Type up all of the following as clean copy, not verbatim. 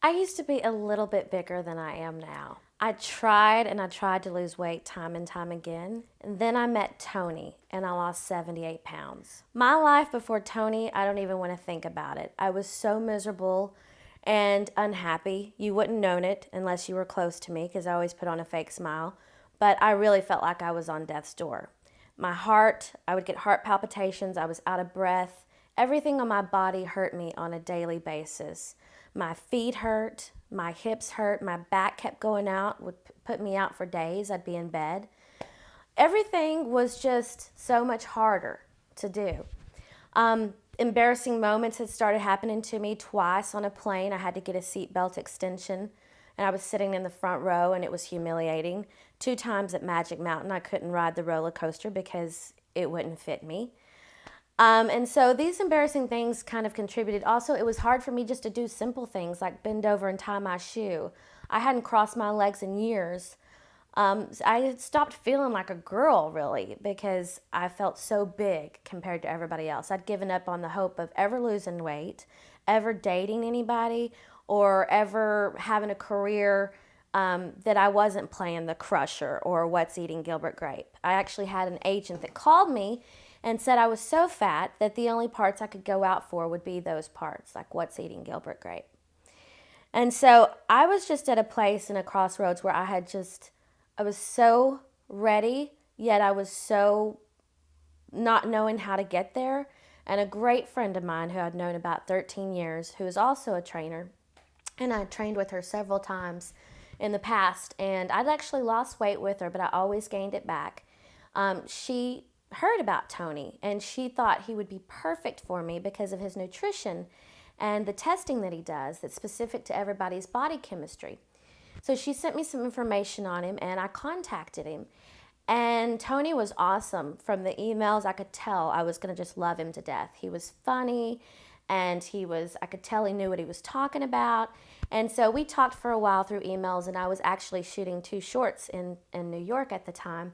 I used to be a little bit bigger than I am now. I tried and I tried to lose weight time and time again. And then I met Tony and I lost 78 pounds. My life before Tony, I don't even want to think about it. I was so miserable and unhappy. You wouldn't known it unless you were close to me because I always put on a fake smile. But I really felt like I was on death's door. My heart, I would get heart palpitations. I was out of breath. Everything on my body hurt me on a daily basis. My feet hurt, my hips hurt, my back kept going out, would put me out for days. I'd be in bed. Everything was just so much harder to do. Embarrassing moments had started happening to me twice on a plane. I had to get a seatbelt extension, and I was sitting in the front row, and it was humiliating. 2 times at Magic Mountain, I couldn't ride the roller coaster because it wouldn't fit me. And so these embarrassing things kind of contributed. Also, it was hard for me just to do simple things like bend over and tie my shoe. I hadn't crossed my legs in years. I had stopped feeling like a girl, really, because I felt so big compared to everybody else. I'd given up on the hope of ever losing weight, ever dating anybody, or ever having a career that I wasn't playing the crusher or what's eating Gilbert Grape. I actually had an agent that called me and said I was so fat that the only parts I could go out for would be those parts, like what's eating Gilbert Grape. And so I was just at a place in a crossroads where I was so ready, yet I was so not knowing how to get there. And a great friend of mine who I'd known about 13 years, who is also a trainer, and I trained with her several times in the past, and I'd actually lost weight with her, but I always gained it back. She heard about Tony, and she thought he would be perfect for me because of his nutrition and the testing that he does that's specific to everybody's body chemistry. So she sent me some information on him, and I contacted him. And Tony was awesome. From the emails, I could tell I was going to just love him to death. He was funny, and I could tell he knew what he was talking about. And so we talked for a while through emails, and I was actually shooting 2 shorts in New York at the time.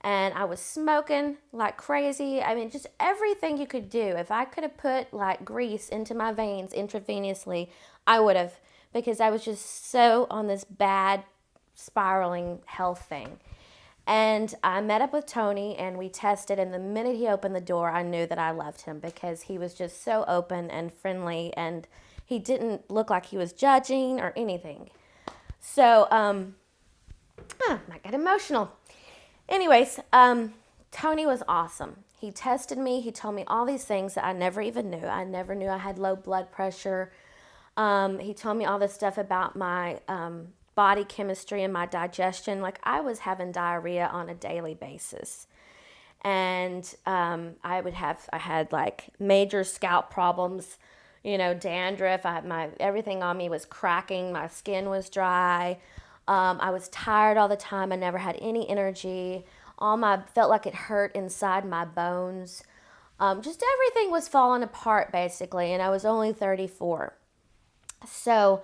And I was smoking like crazy. I mean, just everything you could do. If I could have put like grease into my veins intravenously, I would have, because I was just so on this bad spiraling health thing. And I met up with Tony and we tested, and the minute he opened the door, I knew that I loved him because he was just so open and friendly, and he didn't look like he was judging or anything. So, I got emotional. Anyways, Tony was awesome. He tested me. He told me all these things that I never even knew. I never knew I had low blood pressure. He told me all this stuff about my body chemistry and my digestion. Like, I was having diarrhea on a daily basis. And I had like major scalp problems, dandruff. Everything on me was cracking. My skin was dry. I was tired all the time. I never had any energy. Felt like it hurt inside my bones. Just everything was falling apart basically, and I was only 34. So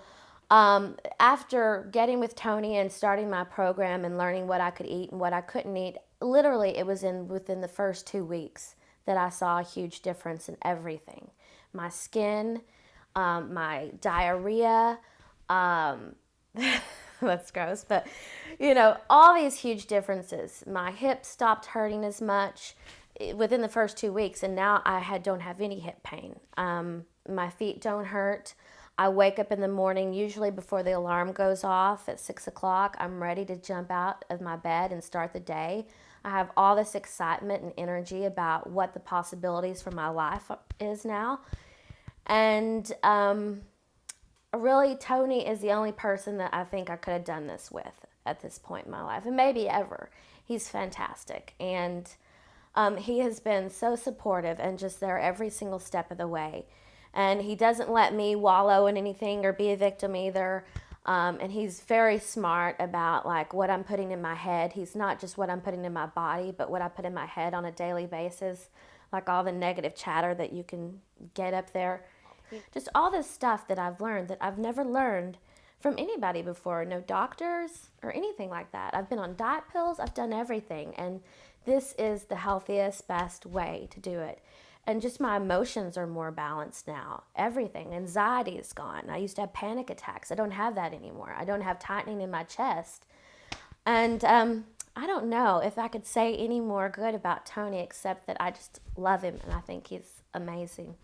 after getting with Tony and starting my program and learning what I could eat and what I couldn't eat, literally it was within the first 2 weeks that I saw a huge difference in everything. My skin, my diarrhea, that's gross, but all these huge differences. My hips stopped hurting as much within the first 2 weeks, and now don't have any hip pain. My feet don't hurt. I wake up in the morning, usually before the alarm goes off at 6 o'clock. I'm ready to jump out of my bed and start the day. I have all this excitement and energy about what the possibilities for my life is now. And really, Tony is the only person that I think I could have done this with at this point in my life, and maybe ever. He's fantastic, and he has been so supportive and just there every single step of the way. And he doesn't let me wallow in anything or be a victim either. And he's very smart about like what I'm putting in my head. He's not just what I'm putting in my body, but what I put in my head on a daily basis, like all the negative chatter that you can get up there. Just all this stuff that I've learned that I've never learned from anybody before. No doctors or anything like that. I've been on diet pills. I've done everything. And this is the healthiest, best way to do it. And just my emotions are more balanced now. Everything. Anxiety is gone. I used to have panic attacks. I don't have that anymore. I don't have tightening in my chest. And I don't know if I could say any more good about Tony except that I just love him and I think he's amazing.